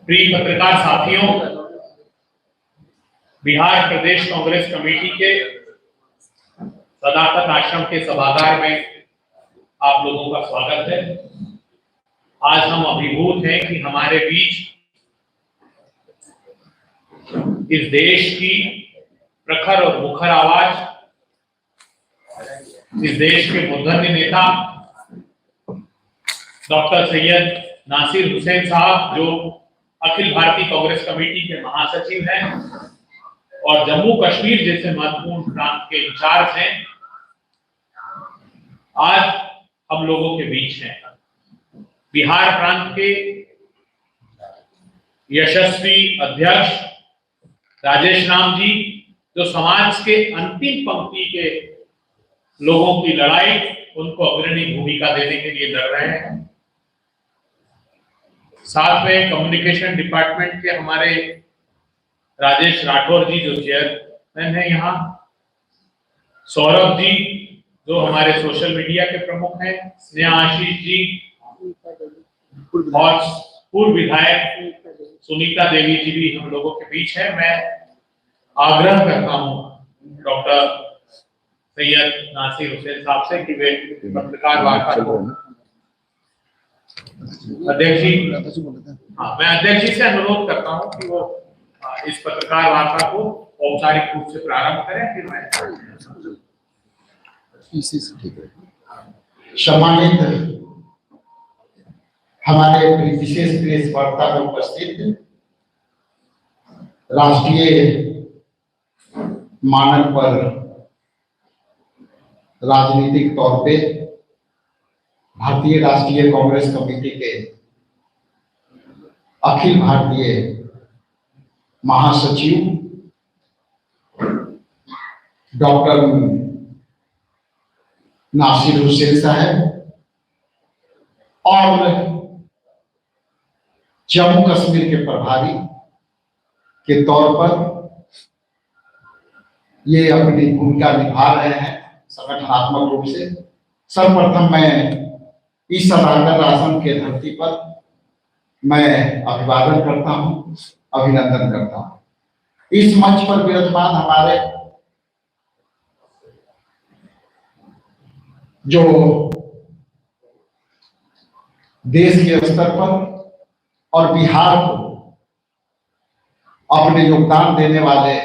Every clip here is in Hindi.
प्रिय पत्रकार साथियों, बिहार प्रदेश कांग्रेस कमेटी के सदाकत आश्रम के सभागार में आप लोगों का स्वागत है। आज हम अभिभूत हैं कि हमारे बीच इस देश की प्रखर और मुखर आवाज, इस देश के मूर्धन्य नेता डॉक्टर सैयद नासिर हुसैन साहब, जो अखिल भारतीय कांग्रेस कमेटी के महासचिव हैं और जम्मू कश्मीर जैसे महत्वपूर्ण प्रांत के इंचार्ज हैं, आज हम लोगों के बीच हैं। बिहार प्रांत के यशस्वी अध्यक्ष राजेश राम जी, जो समाज के अंतिम पंक्ति के लोगों की लड़ाई, उनको अग्रणी भूमिका देने के लिए लड़ रहे हैं। साथ में कम्युनिकेशन डिपार्टमेंट के हमारे राजेश राठौर जी, जो चेयरमैन है यहाँ, सौरभ जी, जो हमारे सोशल मीडिया के प्रमुख हैं, स्नेहा आशीष जी और पूर्व विधायक सुनीता देवी जी भी हम लोगों के बीच है। मैं आग्रह करता हूँ डॉक्टर सैयद नासिर हुसैन साहब से कि वे पत्रकार वार्ता को अध्यक्ष जी, मैं अध्यक्ष जी से अनुरोध करता हूँ कि वो इस पत्रकार वार्ता को औपचारिक रूप से प्रारंभ करें। फिर मैं सम्मानित हमारे विशेष प्रेस वार्ता में उपस्थित राष्ट्रीय मानक पर राजनीतिक तौर पे भारतीय राष्ट्रीय कांग्रेस कमेटी के अखिल भारतीय महासचिव डॉक्टर नासिर हुसैन साहब और जम्मू कश्मीर के प्रभारी के तौर पर ये अपनी भूमिका निभा रहे हैं संगठनात्मक रूप से। सर्वप्रथम मैं इस सदाकत आश्रम के धरती पर मैं अभिवादन करता हूं, अभिनंदन करता हूं। इस मंच पर विराजमान हमारे जो देश के स्तर पर और बिहार को अपने योगदान देने वाले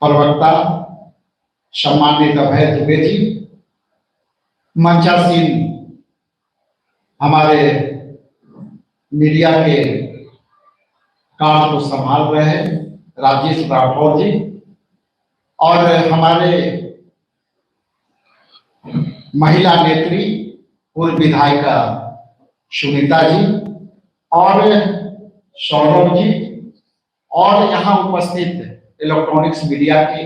प्रवक्ता सम्मानित अभय दुबे जी, मंचासीन हमारे मीडिया के कार्य को संभाल रहे हैं राजेश राठौर जी, और हमारे महिला नेत्री पूर्व विधायिका सुनीता जी और सौरभ जी, और यहाँ उपस्थित इलेक्ट्रॉनिक्स मीडिया के,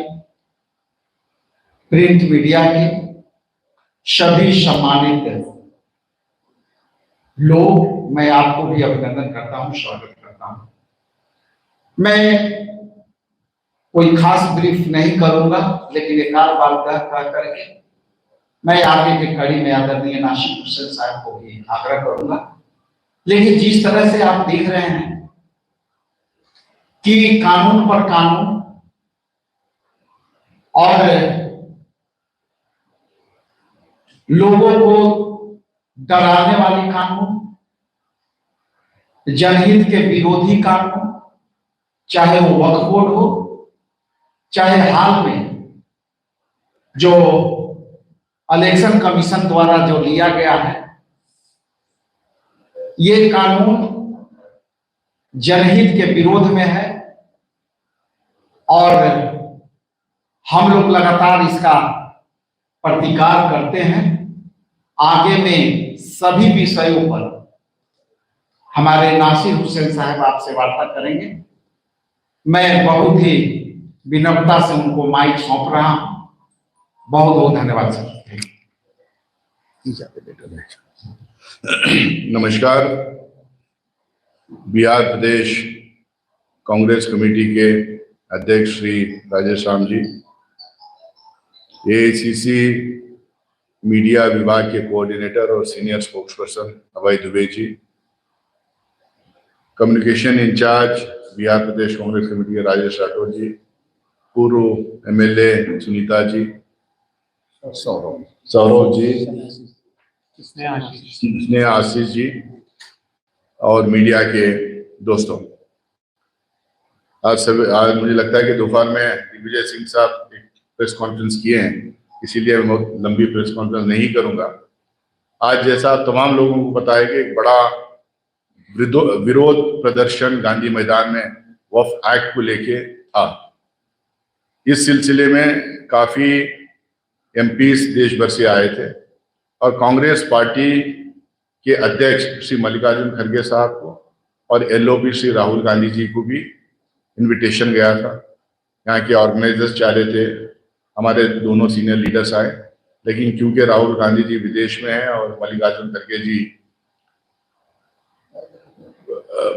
प्रिंट मीडिया के सभी सम्मानित लोग, मैं आपको भी अभिनंदन करता हूं, स्वागत करता हूं। मैं कोई खास ब्रीफ नहीं करूंगा, लेकिन एक आध बात कह करके मैं आगे की कड़ी में आदरणीय नासिर हुसैन साहब को भी आग्रह करूंगा। लेकिन जिस तरह से आप देख रहे हैं कि कानून पर कानून और लोगों को डराने वाली कानून, जनहित के विरोधी कानून, चाहे वो वक्फ बोर्ड हो, चाहे हाल में जो इलेक्शन कमीशन द्वारा जो लिया गया है, ये कानून जनहित के विरोध में है और हम लोग लगातार इसका प्रतिकार करते हैं। आगे में सभी विषयों पर हमारे नासिर हुसैन साहब आपसे वार्ता करेंगे। मैं बहुत ही विनम्रता से उनको माइक सौंप रहा हूं। बहुत बहुत धन्यवाद सर। नमस्कार। बिहार प्रदेश कांग्रेस कमेटी के अध्यक्ष श्री राजेश राम जी, एआईसीसी मीडिया विभाग के कोऑर्डिनेटर और सीनियर स्पोक्सपर्सन अभय दुबे जी, कम्युनिकेशन इंचार्ज बिहार प्रदेश कांग्रेस कमेटी के राजेश राठौर जी, पूर्व एमएलए सुनीता जी, सौरभ जी, स्नेहा आशीष जी और मीडिया के दोस्तों, आज मुझे लगता है कि दोपहर में दिग्विजय सिंह साहब एक प्रेस कॉन्फ्रेंस किए हैं, इसीलिए मैं बहुत लंबी प्रेस कॉन्फ्रेंस नहीं करूंगा। आज जैसा तमाम लोगों को पता है कि एक बड़ा विरोध प्रदर्शन गांधी मैदान में वक्फ एक्ट को लेके था। इस सिलसिले में काफी एमपीज देश भर से आए थे और कांग्रेस पार्टी के अध्यक्ष श्री मल्लिकार्जुन खड़गे साहब को और एलओपी श्री राहुल गांधी जी को भी इनविटेशन गया था। यहाँ के ऑर्गेनाइजर्स चाह रहे थे हमारे दोनों सीनियर लीडर्स आए, लेकिन क्योंकि राहुल गांधी जी विदेश में हैं और मल्लिकार्जुन खड़गे जी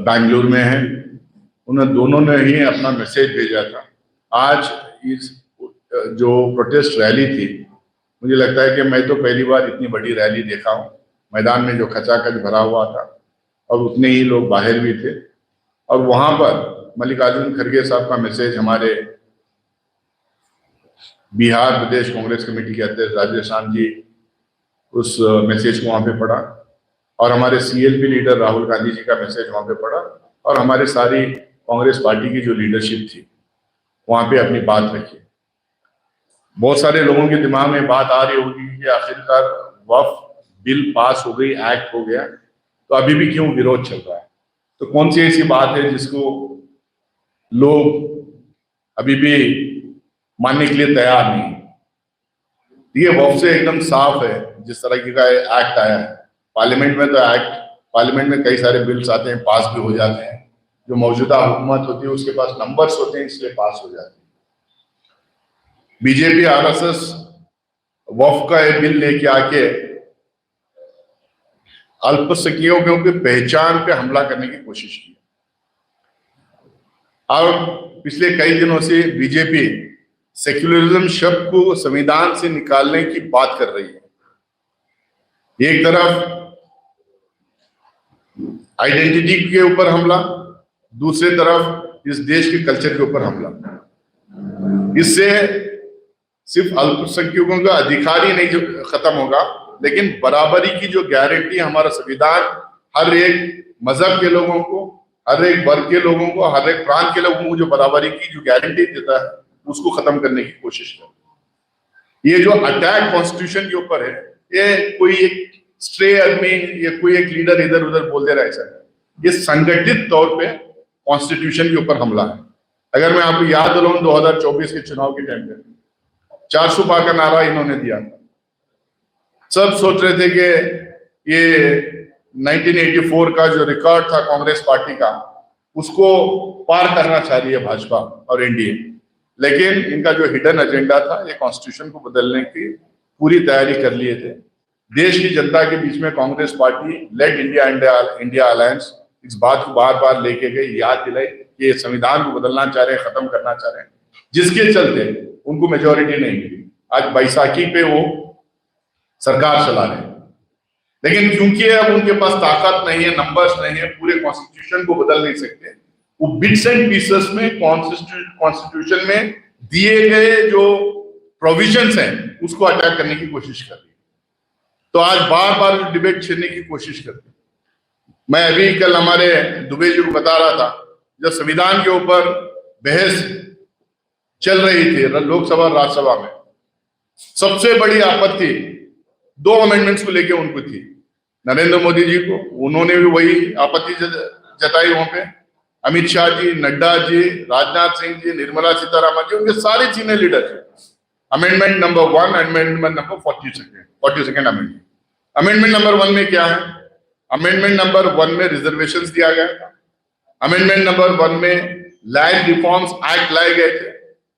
बैंगलोर में हैं, उन्होंने दोनों ने ही अपना मैसेज भेजा था। आज इस जो प्रोटेस्ट रैली थी, मुझे लगता है कि मैं तो पहली बार इतनी बड़ी रैली देखा हूँ। मैदान में जो खचाखच भरा हुआ था और उतने ही लोग बाहर भी थे, और वहां पर मल्लिकार्जुन खड़गे साहब का मैसेज हमारे बिहार प्रदेश कांग्रेस कमेटी के अध्यक्ष राजेश राम जी उस मैसेज को वहां पे पढ़ा, और हमारे सीएलपी लीडर राहुल गांधी जी का मैसेज वहां पे पढ़ा, और हमारी सारी कांग्रेस पार्टी की जो लीडरशिप थी वहां पे अपनी बात रखी। बहुत सारे लोगों के दिमाग में बात आ रही होगी कि आखिरकार वक्फ बिल पास हो गई, एक्ट हो गया, तो अभी भी क्यों विरोध चल रहा है? तो कौन सी ऐसी बात है जिसको लोग अभी भी मानने के लिए तैयार नहीं? ये वक्फ से एकदम साफ है। जिस तरह का एक्ट आया है पार्लियामेंट में, तो पार्लियामेंट में कई सारे बिल्स आते हैं, पास भी हो जाते हैं। जो मौजूदा हुकूमत होती है उसके पास नंबर्स होते हैं, इसलिए पास हो जाते हैं। बीजेपी आरएसएस वक्फ का एक बिल लेके आके अल्पसंख्यकों की पहचान पे हमला करने की कोशिश की, और पिछले कई दिनों से बीजेपी सेक्युलरिज्म शब्द को संविधान से निकालने की बात कर रही है। एक तरफ आइडेंटिटी के ऊपर हमला, दूसरी तरफ इस देश के कल्चर के ऊपर हमला। इससे सिर्फ अल्पसंख्यकों का अधिकार ही नहीं खत्म होगा, लेकिन बराबरी की जो गारंटी हमारा संविधान हर एक मजहब के लोगों को, हर एक वर्ग के लोगों को, हर एक प्रांत के लोगों को जो बराबरी की जो गारंटी देता है, उसको खत्म करने की कोशिश कर। ये जो अटैक कॉन्स्टिट्यूशन के ऊपर है, ये कोई एक स्ट्रे आदमी या कोई एक लीडर इधर उधर बोल दे रहा है, ऐसा ये संगठित तौर पे कॉन्स्टिट्यूशन के ऊपर हमला है। अगर मैं आपको याद दिलाऊं 2024 के चुनाव के टाइम पे 400 पार का नारा इन्होंने दिया था। सब सोच रहे थे कि ये 1984 का जो रिकॉर्ड था कांग्रेस पार्टी का, उसको पार करना चाह रही है भाजपा और एनडीए, लेकिन इनका जो हिडन एजेंडा था, ये कॉन्स्टिट्यूशन को बदलने की पूरी तैयारी कर लिए थे। देश की जनता के बीच में Congress party led India alliance इस बात को बार बार लेके गई, याद दिलाई कि ये संविधान को बदलना चाह रहे हैं, खत्म करना चाह रहे हैं, जिसके चलते उनको मेजोरिटी नहीं मिली। आज बैसाखी पे वो सरकार चला रहे हैं, लेकिन क्योंकि अब उनके पास ताकत नहीं है, नंबर्स नहीं है, पूरे कॉन्स्टिट्यूशन को बदल नहीं सकते, वो बिट्स एंड पीसेस में कॉन्स्टिट्यूशन में दिए गए जो प्रोविजंस हैं उसको अटैक करने की कोशिश कर रही है। तो आज बार बार डिबेट छेड़ने की कोशिश करते हैं। मैं अभी कल हमारे दुबे जी को बता रहा था, जब संविधान के ऊपर बहस चल रही थी लोकसभा और राज्यसभा में, सबसे बड़ी आपत्ति 2 अमेंडमेंट्स को लेके उनको थी। नरेंद्र मोदी जी को, उन्होंने भी वही आपत्ति जताई वहां पे। अमित शाह जी, नड्डा जी, राजनाथ सिंह जी, निर्मला सीतारामन जी, उनके सारे सीनियर लीडर थे। Amendment number 1, amendment number 42nd amendment. Amendment number 1 में क्या है? अमेंडमेंट नंबर 1 में रिजर्वेशंस दिया गया था। अमेंडमेंट नंबर 1 में लैंड रिफॉर्म्स एक्ट लाए गए थे।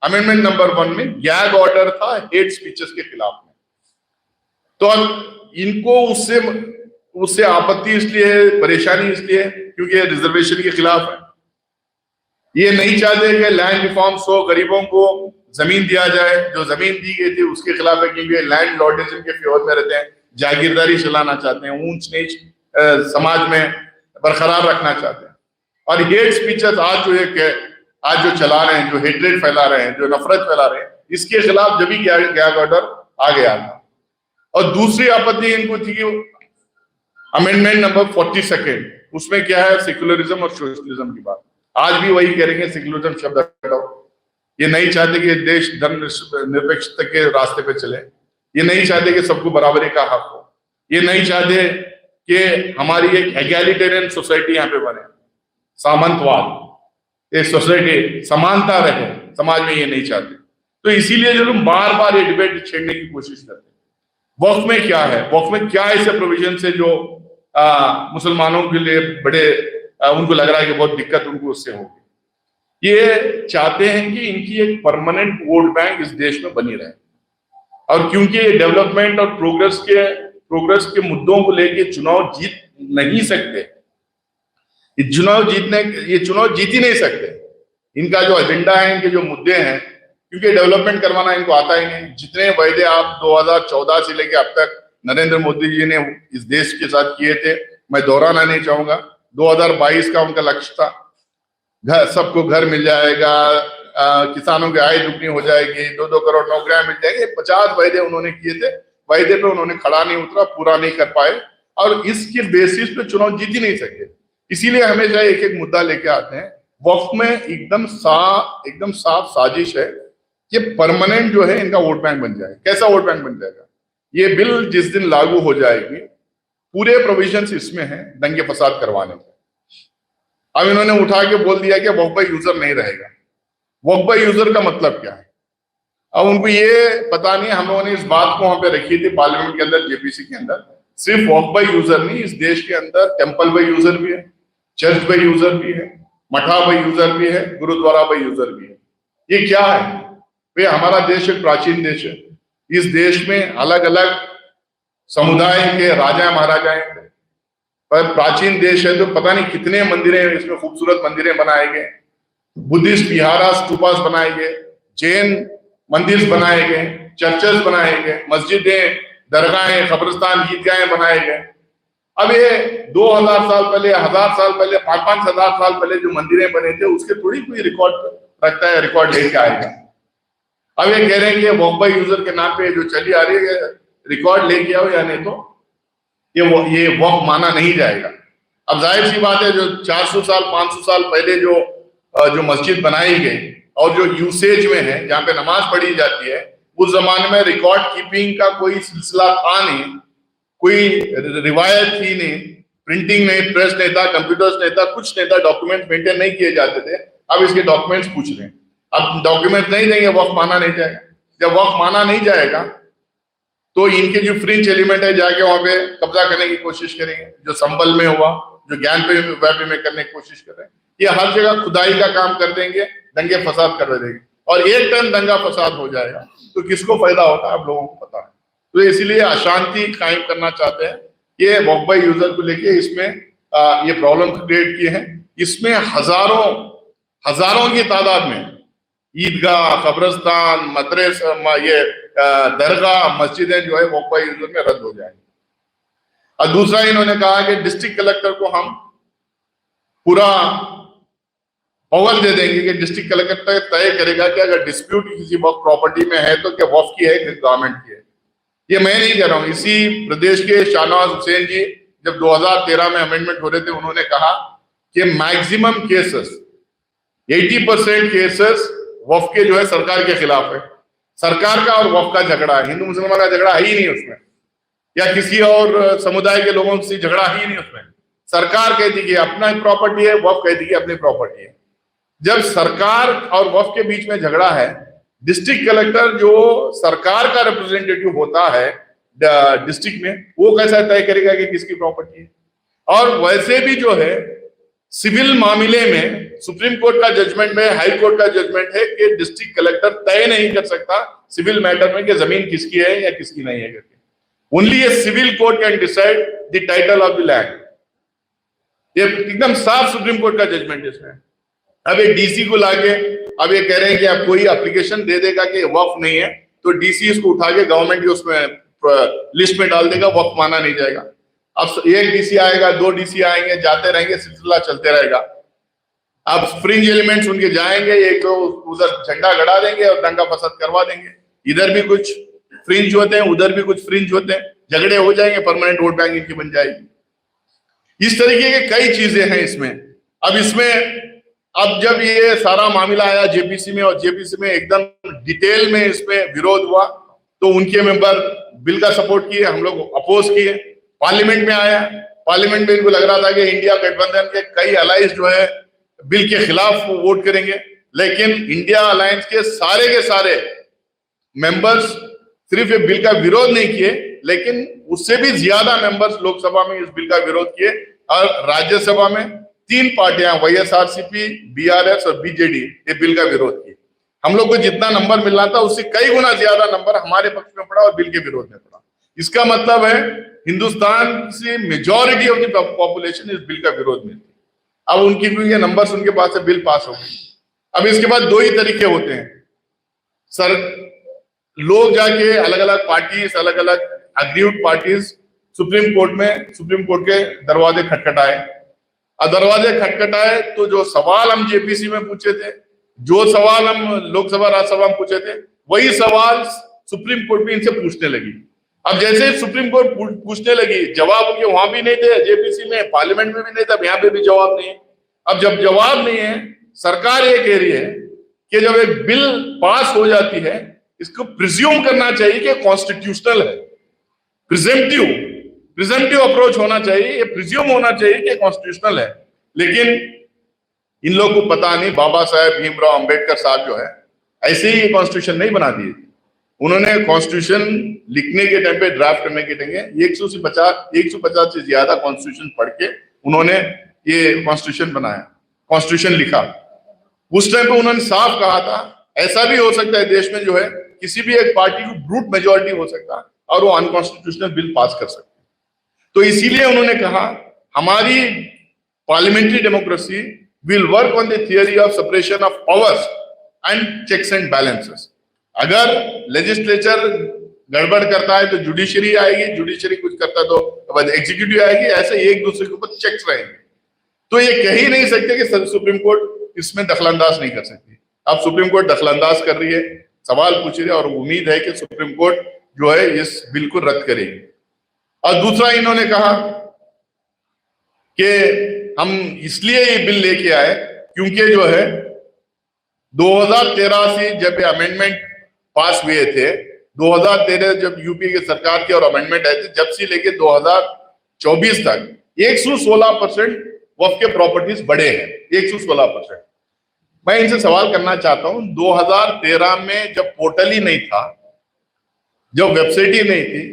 अमेंडमेंट नंबर 1 में गैग ऑर्डर था हेट स्पीचेस के खिलाफ में। तो अब इनको उससे आपत्ति इसलिए, परेशानी इसलिए क्योंकि ये रिजर्वेशन के खिलाफ है। ये नहीं चाहते कि लैंड रिफॉर्म्स हो, गरीबों को जमीन दिया जाए, जो जमीन दी गई थी उसके खिलाफ है, क्योंकि लैंड लॉर्डिज्म के फेवर में रहते हैं, जागीरदारी चलाना चाहते हैं, ऊंच नीच समाज में बरकरार रखना चाहते हैं। और हेट स्पीचेस आज जो चला रहे हैं, जो हेट्रेड फैला रहे हैं, जो नफरत फैला रहे हैं, इसके खिलाफ जब भी गैग ऑर्डर आ गया था। और दूसरी आपत्ति इनको थी कि अमेंडमेंट नंबर 42, उसमें क्या है, सेक्युलरिज्म और सोशलिज्म की बात। आज भी वही करेंगे, सेक्युलरिज्म शब्द हटाओ। ये नहीं चाहते कि देश धर्म निरपेक्षता के रास्ते पे चले, ये नहीं चाहते कि सबको बराबरी का हक हो, ये नहीं चाहते कि हमारी एक एगैलिटेरियन सोसाइटी यहाँ पे बने, सामंतवाद एक सोसाइटी समानता रहे समाज में, ये नहीं चाहते। तो इसीलिए जो लोग बार बार ये डिबेट छेड़ने की कोशिश करते हैं। वक्फ में क्या है, वक्फ में क्या ऐसे प्रोविजन है जो मुसलमानों के लिए बड़े उनको लग रहा है कि बहुत दिक्कत उनको उससे होगी। ये चाहते हैं कि इनकी एक परमानेंट वोट बैंक इस देश में बनी रहे, और क्योंकि ये डेवलपमेंट और प्रोग्रेस के मुद्दों को लेके चुनाव जीत नहीं सकते, ये चुनाव जीत ही नहीं सकते। इनका जो एजेंडा है, इनके जो मुद्दे हैं, क्योंकि डेवलपमेंट करवाना इनको आता ही नहीं। जितने वायदे आप 2014 से लेके अब तक नरेंद्र मोदी जी ने इस देश के साथ किए थे, मैं दोहराना नहीं चाहूंगा। 2022 का उनका लक्ष्य था, सबको घर मिल जाएगा, किसानों की आय दुगनी हो जाएगी, 2-2 करोड़ नौकरियां मिल जाएगी। 50 वायदे उन्होंने किए थे, वायदे पे उन्होंने खड़ा नहीं उतरा, पूरा नहीं कर पाए, और इसके बेसिस पे चुनाव जीत ही नहीं सके। इसीलिए हमेशा एक एक मुद्दा लेके आते हैं। वक्फ में एकदम साफ साजिश है कि परमानेंट जो है इनका वोट बैंक बन जाए। कैसा वोट बैंक बन जाएगा? ये बिल जिस दिन लागू हो जाएगी, पूरे प्रोविजंस इसमें हैं दंगे फसाद करवाने के। अब इन्होंने उठा के बोल दिया कि वक्फ बाय यूजर नहीं रहेगा। वक्फ बाय यूजर का मतलब क्या है? अब उनको ये पता नहीं। हम लोगों ने इस बात को वहां पे रखी थी पार्लियामेंट के अंदर, जेपीसी के अंदर। सिर्फ वक्फ बाय यूजर नहीं, इस देश के अंदर टेम्पल बाय यूजर भी है, चर्च बाय यूजर भी है, मठा बाय यूजर भी है, गुरुद्वारा बाय यूजर भी है। ये क्या है भाई? हमारा देश एक प्राचीन देश है। इस देश में अलग अलग समुदाय के राजा महाराजाएं थे, पर प्राचीन देश है तो पता नहीं कितने मंदिरें, इसमें खूबसूरत मंदिरें बनाए गए, बुद्धिस्ट विहारा स्तूपास बनाए गए, जैन मंदिर बनाए गए, चर्चेस बनाए गए, मस्जिदें, दरगाहें, कब्रिस्तान, ईदगाहें बनाए गए। अब ये 2000 साल पहले, 1000 साल पहले, 5-5 हजार साल पहले जो मंदिरें बने थे, उसके थोड़ी कोई रिकॉर्ड रखता है, रिकॉर्ड लेके आएगा। अब ये कह रहे हैं कि वक्फ बाय यूजर के नाम पे जो चली आ रही है, रिकॉर्ड लेके आओ, या नहीं तो ये वक्फ माना नहीं जाएगा। अब जाहिर सी बात है, जो 400 साल 500 साल पहले जो मस्जिद बनाई गई और जो यूसेज में है, जहाँ पे नमाज पढ़ी जाती है, उस जमाने में रिकॉर्ड कीपिंग का कोई सिलसिला था नहीं, कोई रिवायत थी नहीं, प्रिंटिंग नहीं, प्रेस नहीं था, कंप्यूटर्स नहीं था, कुछ नहीं था, डॉक्यूमेंट मेंटेन नहीं किए जाते थे। अब इसके डॉक्यूमेंट्स पूछ रहे हैं। अब डॉक्यूमेंट नहीं देंगे, वक्फ माना नहीं जाएगा। जब वक्फ माना नहीं जाएगा तो इनके जो फ्रिंज एलिमेंट है जाके वहां पे कब्जा करने की कोशिश करेंगे, जो संबल में हुआ, जो ज्ञान पे व्यापी में करने की कोशिश कर रहे हैं। ये हर जगह खुदाई का काम कर देंगे, दंगे फसाद कर देंगे, और एक टाइम दंगा फसाद हो जाएगा तो किसको फायदा होता है आप लोगों को पता है। तो इसलिए अशांति कायम करना चाहते हैं। ये वक्फ बाय यूजर को लेके इसमें ये प्रॉब्लम क्रिएट किए हैं। इसमें हजारों की तादाद में ईदगाह, कब्रिस्तान, मदरसा, ये दरगाह, मस्जिदें जो है वक्फ बाय यूजर में रद्द हो जाएंगी। और दूसरा इन्होंने कहा कि डिस्ट्रिक्ट कलेक्टर को हम पूरा पावर दे देंगे कि डिस्ट्रिक्ट कलेक्टर तय करेगा कि अगर डिस्प्यूट किसी वक्फ प्रॉपर्टी में है तो क्या वक्फ की है कि गवर्नमेंट की है। ये मैं नहीं कह रहा हूं, इसी प्रदेश के शाहनवाज हुसैन जी जब 2013 में अमेंडमेंट हो रहे थे, उन्होंने कहा कि मैक्सिमम केसेस 80% केसेस वक्फ के जो है सरकार के खिलाफ है। सरकार का और वक्फ का झगड़ा है, हिंदू मुसलमान का झगड़ा है ही नहीं उसमें, या किसी और समुदाय के लोगों से झगड़ा ही नहीं उसमें। सरकार कहती कि अपना प्रॉपर्टी है, वक्फ कहती कि अपनी प्रॉपर्टी है। जब सरकार और वक्फ के बीच में झगड़ा है, डिस्ट्रिक्ट कलेक्टर जो सरकार का रिप्रेजेंटेटिव होता है डिस्ट्रिक्ट में, वो कैसा तय करेगा कि किसकी प्रॉपर्टी है। और वैसे भी जो है सिविल मामले में सुप्रीम कोर्ट का जजमेंट में, हाई कोर्ट का जजमेंट है कि डिस्ट्रिक्ट कलेक्टर तय नहीं कर सकता सिविल मैटर में कि जमीन किसकी है या किसकी नहीं है करके। Only a civil court can decide the title of the land. ये एकदम साफ सुप्रीम कोर्ट का जजमेंट इसमें। अब ये डीसी को लाके अब ये कह रहे हैं कि अब कोई एप्लीकेशन दे देगा कि वक्फ नहीं है तो डीसी इसको उठा के गवर्नमेंट की उसमें लिस्ट में डाल देगा, वक्फ माना नहीं जाएगा। अब एक डीसी आएगा, 2 डीसी आएंगे, जाते रहेंगे, सिलसिला चलते रहेगा। अब फ्रिंज एलिमेंट्स उनके जाएंगे, एक तो उधर झंडा गड़ा देंगे और दंगा फसाद करवा देंगे। इधर भी कुछ फ्रिंज होते हैं, उधर भी कुछ फ्रिंज होते हैं, झगड़े हो जाएंगे, परमानेंट वोट बैंक इनकी बन जाएगी। इस तरीके के कई चीजें हैं इसमें। अब जब ये सारा मामला आया जेपीसी में, और जेपीसी में एकदम डिटेल में इसमें विरोध हुआ, तो उनके मेंबर बिल का सपोर्ट किए, हम लोग अपोज किए। पार्लियामेंट में आया, पार्लियामेंट में इनको लग रहा था कि इंडिया गठबंधन के कई अलाइज जो है बिल के खिलाफ वोट करेंगे, लेकिन इंडिया अलायंस के सारे मेंबर्स सिर्फ ये बिल का विरोध नहीं किए, लेकिन उससे भी ज्यादा मेंबर्स लोकसभा में इस बिल का विरोध किए, और राज्यसभा में 3 पार्टियां वाईएसआरसीपी, बीआरएस और बीजेडी ये बिल का विरोध किए। हम लोग को जितना नंबर मिलना था उससे कई गुना ज्यादा नंबर हमारे पक्ष में पड़ा और बिल के विरोध में पड़ा। इसका मतलब है हिंदुस्तान से मेजॉरिटी ऑफ द पॉपुलेशन इस बिल का विरोध में थी। अब उनकी ये नंबर्स उनके पास से बिल पास हो गई। अब इसके बाद 2 ही तरीके होते हैं सर, लोग जाके अलग अलग पार्टीज, अलग अलग अग्रीव्ड पार्टीज सुप्रीम कोर्ट के दरवाजे खटखटाए, और दरवाजे खटखटाए तो जो सवाल हम जेपीसी में पूछे थे, जो सवाल हम लोकसभा राज्यसभा में पूछे थे, वही सवाल सुप्रीम कोर्ट भी इनसे पूछने लगी। अब जैसे सुप्रीम कोर्ट पूछने लगी, जवाब उनके वहां भी नहीं थे, जेपीसी में, पार्लियामेंट में भी नहीं था, यहाँ पे भी जवाब नहीं है। अब जब जवाब नहीं है, सरकार ये कह रही है कि जब एक बिल पास हो जाती है, इसको प्रिज्यूम करना चाहिए कि कॉन्स्टिट्यूशनल है। प्रिजेंटिव अप्रोच होना चाहिए, ये प्रिज्यूम होना चाहिए कि कॉन्स्टिट्यूशनल है। लेकिन इन लोगों को पता नहीं, बाबा साहेब भीमराव अंबेडकर साहब जो है ऐसे ही कॉन्स्टिट्यूशन नहीं बना दिए। उन्होंने कॉन्स्टिट्यूशन लिखने के टाइम पे, ड्राफ्ट करने के टाइम 150 से ज्यादा कॉन्स्टिट्यूशन पढ़ के उन्होंने ये कॉन्स्टिट्यूशन बनाया, कॉन्स्टिट्यूशन लिखा। उस टाइम पे उन्होंने साफ कहा था, ऐसा भी हो सकता है देश में जो है किसी भी एक पार्टी को ब्रूट मेजॉरिटी हो सकता है और वो अनकॉन्स्टिट्यूशनल बिल पास कर सकते हैं। तो इसीलिए उन्होंने कहा हमारी parliamentary democracy will work on the theory of separation of powers and checks and balances. अगर लेजिस्लेचर गड़बड़ करता है तो जुडिशरी आएगी, जुडिशरी कुछ करता है तो एग्जीक्यूटिव आएगी, ऐसे एक दूसरे के ऊपर चेक्स रहेंगे। तो ये कह ही नहीं सकते कि सुप्रीम कोर्ट इसमें दखलंदाज नहीं कर सकती। अब सुप्रीम कोर्ट दखलंदाज कर रही है, सवाल पूछ रही है, और उम्मीद है कि सुप्रीम कोर्ट जो है इस बिल को रद्द करेगी। और दूसरा इन्होंने कहा कि हम इसलिए ये बिल लेके आए क्योंकि जो है 2013 से जब अमेंडमेंट पास हुए थे, 2013 जब यूपी की सरकार के और अमेंडमेंट आए थे, जब से लेके 2024 तक 116% वक्फ के प्रॉपर्टीज बढ़े हैं, 116%। मैं इनसे सवाल करना चाहता हूं, 2013 में जब पोर्टल ही नहीं था, जब वेबसाइट ही नहीं थी,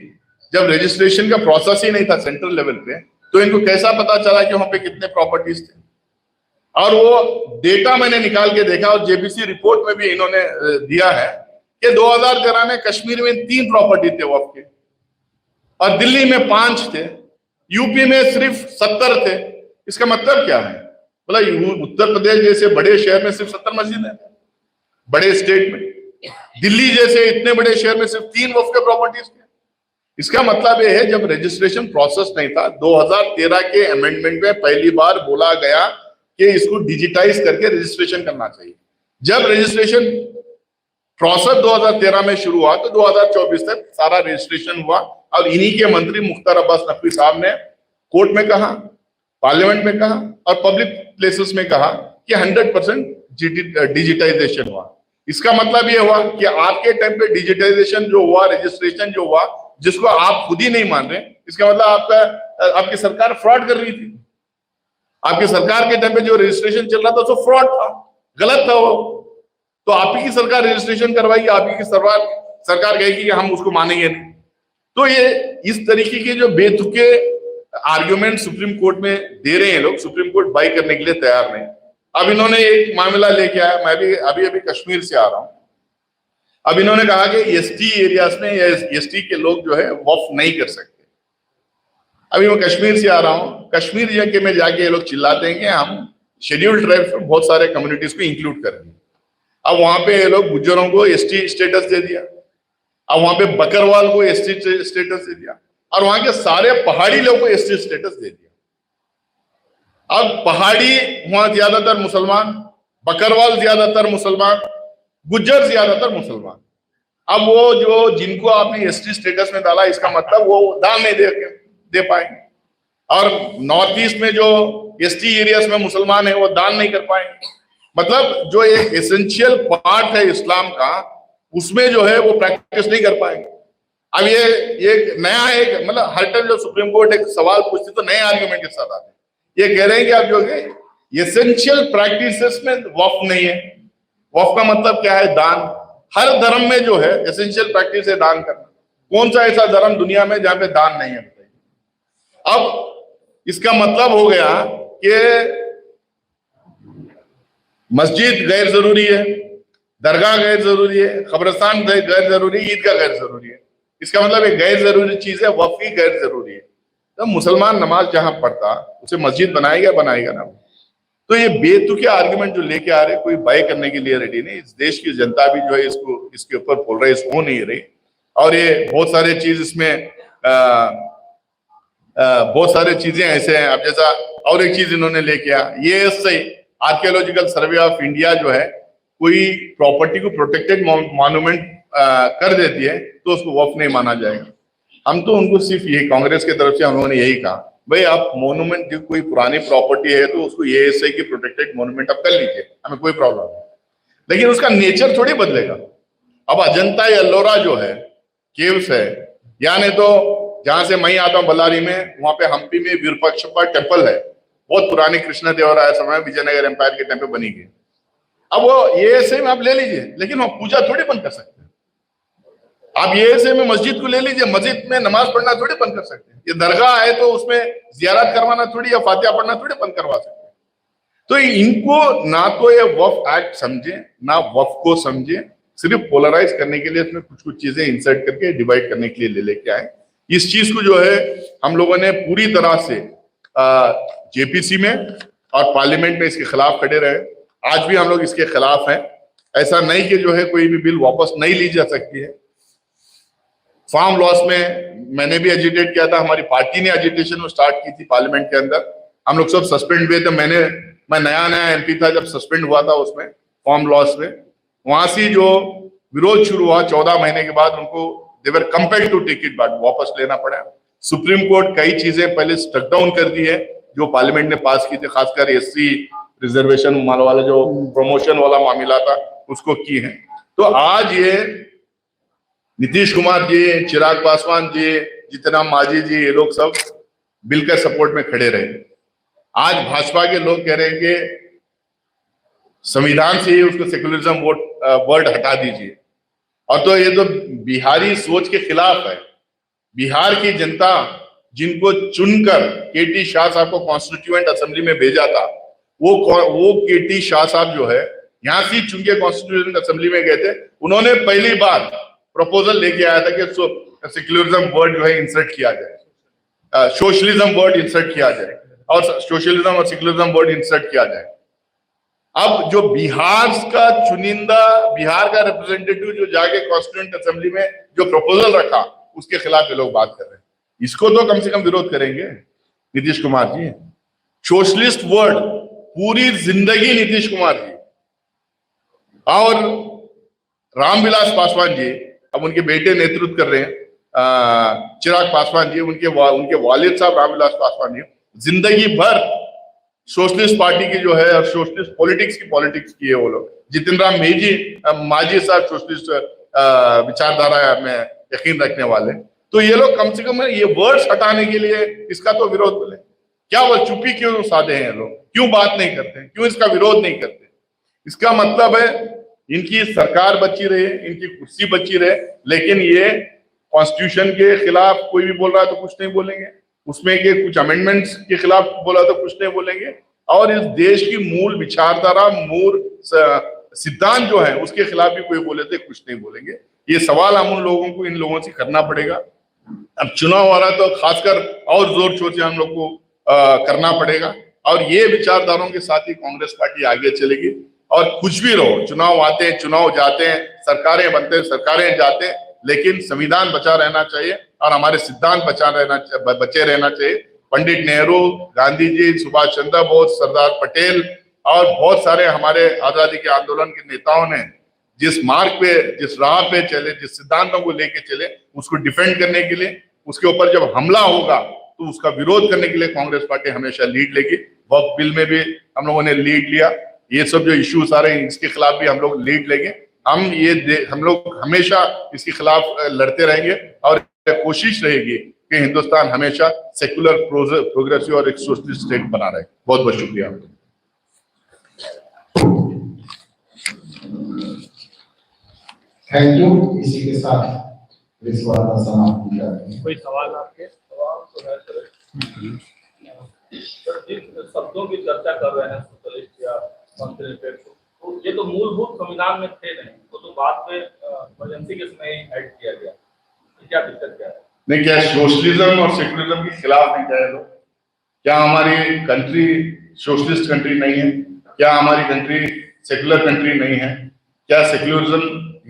जब रजिस्ट्रेशन का प्रोसेस ही नहीं था सेंट्रल लेवल पे, तो इनको कैसा पता चला कि वहां पे कितने प्रॉपर्टीज थे? और वो डेटा मैंने निकाल के देखा और जेपीसी रिपोर्ट में भी इन्होंने दिया है कि 2013 में कश्मीर में 3 प्रॉपर्टी थे वक्फ के, और दिल्ली में 5 थे, यूपी में सिर्फ 70 थे। इसका मतलब क्या है? मतलब उत्तर प्रदेश जैसे बड़े शहर में सिर्फ 70 मस्जिदें, बड़े स्टेट में, दिल्ली जैसे इतने बड़े शहर में सिर्फ 3 वक्फ के प्रॉपर्टीज थे। इसका मतलब यह है जब रजिस्ट्रेशन प्रोसेस नहीं था, 2013 के अमेंडमेंट में पहली बार बोला गया कि इसको डिजिटाइज करके रजिस्ट्रेशन करना चाहिए। जब रजिस्ट्रेशन प्रोसेस 2013 में शुरू हुआ तो 2024 तक सारा रजिस्ट्रेशन हुआ, और इन्हीं के मंत्री मुख्तार अब्बास नकवी साहब ने कोर्ट में कहा, पार्लियामेंट में कहा और पब्लिक प्लेसेस में कहा कि 100% डिजिटाइजेशन हुआ। इसका मतलब ये हुआ कि आपके टाइम पे डिजिटाइजेशन जो हुआ, रजिस्ट्रेशन जो हुआ, जिसको आप खुद ही नहीं मान रहे, इसका मतलब आपकी सरकार फ्रॉड कर रही थी। आपकी सरकार के टाइम पे जो रजिस्ट्रेशन चल रहा था तो फ्रॉड था, गलत था वो। तो आप ही की सरकार रजिस्ट्रेशन करवाएगी, आप ही की सरकार कहेगी कि हम उसको मानेंगे नहीं। तो ये इस तरीके के जो बेतुके आर्ग्यूमेंट सुप्रीम कोर्ट में दे रहे हैं लोग, सुप्रीम कोर्ट बाई करने के लिए तैयार नहीं। अब इन्होंने एक मामला लेके आया, मैं भी अभी कश्मीर से आ रहा हूं। अब इन्होंने कहा कि एसटी एरियाज में या एसटी के लोग जो है वक्फ नहीं कर सकते। अभी मैं कश्मीर से आ रहा हूं, कश्मीर जाके में जाके ये लोग चिल्लाते हैं कि हम शेड्यूल्ड ट्राइब्स में बहुत सारे कम्युनिटीज को इंक्लूड करेंगे। अब वहां पे ये लोग गुज्जरों को एसटी स्टेटस दे दिया, अब वहां पे बकरवाल को एसटी स्टेटस दे दिया, और वहां के सारे पहाड़ी लोगों को एसटी स्टेटस दे दिया। अब पहाड़ी वहां ज्यादातर मुसलमान, बकरवाल ज्यादातर मुसलमान, गुज्जर ज्यादातर मुसलमान। अब वो जो जिनको आपने एसटी स्टेटस में डाला, इसका मतलब वो दान नहीं दे पाएंगे। और नॉर्थ ईस्ट में जो एसटी एरियाज में मुसलमान है वो दान नहीं कर पाएंगे। मतलब जो एक एसेंशियल पार्ट है इस्लाम का, उसमें जो है वो प्रैक्टिस नहीं कर पाएंगे। अब ये नया एक मतलब हर टाइम जब सुप्रीम कोर्ट एक सवाल पूछती तो नए आर्ग्यूमेंट के साथ आते हैं। ये कह रहे हैं कि आप जो है एसेंशियल प्रैक्टिसेस में वक्फ नहीं है। वक्फ का मतलब क्या है? दान। हर धर्म में जो है एसेंशियल प्रैक्टिस है दान करना। कौन सा ऐसा धर्म दुनिया में जहां पे दान नहीं है? अब इसका मतलब हो गया कि मस्जिद गैर जरूरी है, दरगाह गैर जरूरी है, कब्रिस्तान गैर जरूरी है, ईदगाह गैर जरूरी है। इसका मतलब एक गैर जरूरी चीज है, वक्फ ही गैर जरूरी है। तो मुसलमान नमाज जहां पढ़ता उसे मस्जिद बनाएगा ना। तो ये बेतुके आर्गुमेंट जो लेके आ रहे, कोई बाय करने के लिए रेडी नहीं। इस देश की जनता भी जो है इसको इसके ऊपर पोलराइज हो नहीं रही। और ये बहुत सारे चीज इसमें बहुत सारे चीजें ऐसे हैं। अब जैसा और एक चीज इन्होंने लेके आया, ये सही आर्कियोलॉजिकल सर्वे ऑफ इंडिया जो है कोई प्रॉपर्टी को प्रोटेक्टेड मॉन्यूमेंट कर देती है तो उसको वक्फ नहीं माना जाएगा। हम तो उनको सिर्फ यही, कांग्रेस की तरफ से हम लोगों ने यही कहा, भाई आप मॉन्यूमेंट जो कोई पुरानी प्रॉपर्टी है तो उसको एएसआई की प्रोटेक्टेड मॉन्यूमेंट आप कर लीजिए, हमें कोई प्रॉब्लम नहीं, लेकिन उसका नेचर थोड़ी बदलेगा। अब अजंता एलोरा जो है केव्स है, यानी तो जहां से मैं आता हूँ बल्लारी में, वहां पे हम्पी में विरूपाक्षप्पा टेम्पल है, बहुत पुरानी कृष्ण देवराय समय विजयनगर एम्पायर के टाइम पे बनी गई। अब वो एएसआई में आप ले लीजिए, लेकिन वहां पूजा थोड़ी बंद कर सकते हैं। आप एएसआई में मस्जिद को ले लीजिए, मस्जिद में नमाज पढ़ना थोड़ी बंद कर सकते हैं। ये दरगाह है तो उसमें जियारत करवाना थोड़ी या फातिहा पढ़ना थोड़ी बंद करवा सकते हैं। तो इनको ना तो ये वक्फ एक्ट समझे ना वक्फ को समझे, सिर्फ पोलराइज करने के लिए इसमें कुछ कुछ चीजें इंसर्ट करके डिवाइड करने के लिए लेके आए। इस चीज को जो है हम लोगों ने पूरी तरह से जेपीसी में और पार्लियामेंट में इसके खिलाफ खड़े रहे। आज भी हम लोग इसके खिलाफ हैं। ऐसा नहीं कि जो है कोई भी बिल वापस नहीं ली जा सकती है। फार्म लॉस में मैंने भी एजिटेट किया था, हमारी पार्टी ने एजिटेशन स्टार्ट की थी पार्लियामेंट के अंदर। हम लोग सब सस्पेंड हुए थे। मैं नया एमपी था जब सस्पेंड हुआ था उसमें फार्म लॉस में। वहां से जो विरोध शुरू हुआ 14 महीने के बाद उनको they were compelled to take it back, वापस लेना पड़ा। सुप्रीम कोर्ट कई चीजें पहले स्टक डाउन कर दी है जो पार्लियामेंट ने पास की थी, खासकर एससी रिजर्वेशन वाला जो प्रमोशन वाला मामला था उसको की है। तो आज ये नीतीश कुमार जी, चिराग पासवान जी, जीतन मांझी जी, ये लोग सब बिल के सपोर्ट में खड़े रहे। आज भाजपा के लोग कह रहे हैं कि संविधान से ही उसको सेक्युलरिज्म वर्ड हटा दीजिए। और तो ये तो बिहारी सोच के खिलाफ है। बिहार की जनता जिनको चुनकर केटी शाह साहब को कॉन्स्टिट्यूएंट असेंबली में भेजा था, वो केटी शाह साहब जो है यहां से चुन के कॉन्स्टिट्यूएंट असेंबली में गए थे। उन्होंने पहली बार प्रपोजल लेके आया था कि सेक्युलरिज्म वर्ड जो है इंसर्ट किया जाए, सोशलिज्म वर्ड इंसर्ट किया जाए और सोशलिज्म और सेक्युलरिज्म वर्ड इंसर्ट किया जाए। अब जो बिहार का चुनिंदा, बिहार का रिप्रेजेंटेटिव जो जाके कॉन्स्टिट्यूएंट असेंबली में जो प्रपोजल रखा, उसके खिलाफ ये लोग बात कर रहे हैं। इसको तो कम से कम विरोध करेंगे नीतीश कुमार जी। सोशलिस्ट वर्ड पूरी जिंदगी नीतीश कुमार जी और रामविलास पासवान जी, अब उनके बेटे नेतृत्व कर रहे हैं, चिराग पासवान जी, उनके वालिद साहब रामविलास पासवान जी जिंदगी भर सोशलिस्ट पार्टी की जो है और सोशलिस्ट पॉलिटिक्स की है वो लोग। जितिन राम मांझी साहब सोशलिस्ट विचारधारा में यकीन रखने वाले। तो ये लोग कम से कम ये वर्ड्स हटाने के लिए इसका तो विरोध बोले। क्या वो चुप्पी क्यों साधे हैं लोग, क्यों बात नहीं करते, क्यों इसका विरोध नहीं करते? इसका मतलब है इनकी सरकार बची रहे, इनकी कुर्सी बची रहे, लेकिन ये कॉन्स्टिट्यूशन के खिलाफ कोई भी बोल रहा है तो कुछ नहीं बोलेंगे, उसमें के कुछ अमेंडमेंट्स के खिलाफ बोला तो कुछ नहीं बोलेंगे, और इस देश की मूल विचारधारा, मूल सिद्धांत जो है उसके खिलाफ भी कोई बोले तो कुछ नहीं बोलेंगे। ये सवाल हम उन लोगों को, इन लोगों से करना पड़ेगा। अब चुनाव आ रहा तो खासकर और जोर शोर से हम लोग को करना पड़ेगा, और ये विचारधाराओं के साथ ही कांग्रेस पार्टी आगे चलेगी। और कुछ भी रहो, चुनाव आते हैं, चुनाव जाते हैं, सरकारें बनते हैं, सरकारें जाते हैं, लेकिन संविधान बचा रहना चाहिए और हमारे सिद्धांत बचे रहना चाहिए। पंडित नेहरू, गांधी जी, सुभाष चंद्र बोस, सरदार पटेल और बहुत सारे हमारे आजादी के आंदोलन के नेताओं ने जिस मार्ग पे, जिस राह पे चले, जिस सिद्धांतों को लेके चले, उसको डिफेंड करने के लिए, उसके ऊपर जब हमला होगा तो उसका विरोध करने के लिए कांग्रेस पार्टी हमेशा लीड लेगी। वक्फ बिल में भी हम लोगों ने लीड लिया। ये सब जो इश्यूज आ रहे हैं इसके खिलाफ भी हम लोग लीड लेंगे। हम लोग हमेशा इसके खिलाफ लड़ते रहेंगे और कोशिश रहेगी कि हिंदुस्तान हमेशा सेक्युलर, प्रोग्रेसिव और एक सोशलिस्ट स्टेट बना रहे। बहुत बहुत शुक्रिया। Thank you. इसी के साथ इस वार्ता समाप्त की जाती है। कोई सवाल आपके? सवाल तो है सर, जिन शब्दों की चर्चा कर रहे हैं सोशलिस्ट या कॉन्जर्वेटिव, तो ये तो मूलभूत संविधान में थे नहीं, तो बाद में इमरजेंसी के समय ऐड किया गया। क्या दिक्कत क्या है? नहीं, क्या सोशलिज्म और सेकुलरिज्म के खिलाफ नहीं गए लोग? क्या हमारी कंट्री सोशलिस्ट कंट्री नहीं है? क्या हमारी कंट्री सेकुलर कंट्री नहीं है? क्या सेकुलरिज्म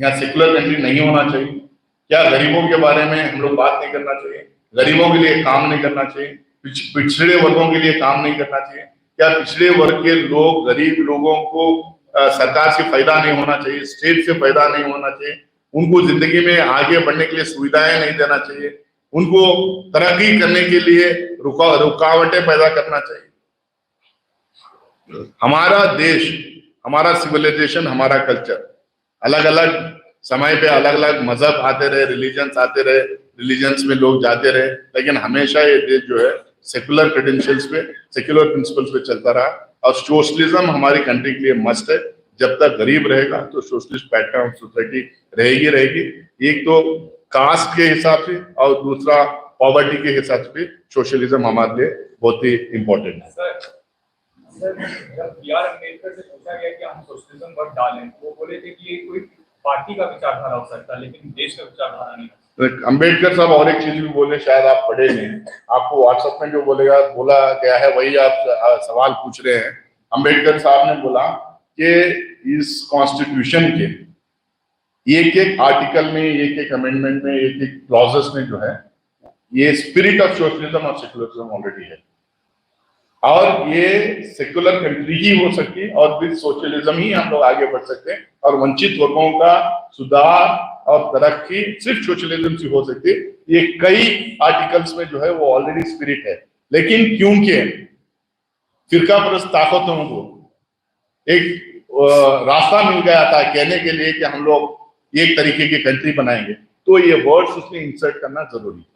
या सेकुलर कंट्री नहीं होना चाहिए? क्या गरीबों के बारे में हम लोग बात नहीं करना चाहिए? गरीबों के लिए काम नहीं करना चाहिए? पिछड़े वर्गों के लिए काम नहीं करना चाहिए? क्या पिछड़े वर्ग के लोग, गरीब लोगों को सरकार से फायदा नहीं होना चाहिए, स्टेट से फायदा नहीं होना चाहिए? उनको जिंदगी में आगे बढ़ने के लिए सुविधाएं नहीं देना चाहिए? उनको तरक्की करने के लिए रुकावटें पैदा करना चाहिए? हमारा देश, हमारा सिविलाइजेशन, हमारा कल्चर अलग अलग समय पे अलग अलग मजहब आते रहे, रिलीजन्स आते रहे, रिलीजन्स में लोग जाते रहे, लेकिन हमेशा ये देश जो है सेकुलर क्रेडेंशियल्स पे, सेकुलर प्रिंसिपल्स पे चलता रहा। और सोशलिज्म हमारी कंट्री के लिए मस्ट है। जब तक गरीब रहेगा तो सोशलिस्ट पैटर्न सोसाइटी रहेगी। एक तो कास्ट के हिसाब से और दूसरा पॉवर्टी के हिसाब से सोशलिज्म हमारे लिए बहुत ही इम्पोर्टेंट है। सर, जब B.R. अम्बेडकर से पूछा गया कि हम सोशलिज्म वर्ड डालें, वो बोले थे कि ये कोई पार्टी का विचारधारा हो सकता है, लेकिन देश का विचारधारा नहीं। अम्बेडकर साहब और एक चीज भी बोले, शायद आप पढ़े नहीं, आपको व्हाट्सएप में जो बोला गया है वही आप सवाल पूछ रहे हैं। अम्बेडकर साहब ने बोला कि इस कॉन्स्टिट्यूशन के एक एक आर्टिकल में, एक एक अमेंडमेंट में, एक एक क्लॉजेस में जो है ये स्पिरिट ऑफ सोशलिज्म और सेकुलरिज्म ऑलरेडी है, और ये सेकुलर कंट्री ही हो सकती है और विद सोशलिज्म ही हम लोग आगे बढ़ सकते हैं, और वंचित वर्गों का सुधार और तरक्की सिर्फ सोशलिज्म से हो सकती है। ये कई आर्टिकल्स में जो है वो ऑलरेडी स्पिरिट है, लेकिन क्योंकि फिरका परस्त ताकतों को एक रास्ता मिल गया था कहने के लिए कि हम लोग एक तरीके की कंट्री बनाएंगे, तो ये वर्ड्स उसमें इंसर्ट करना जरूरी है।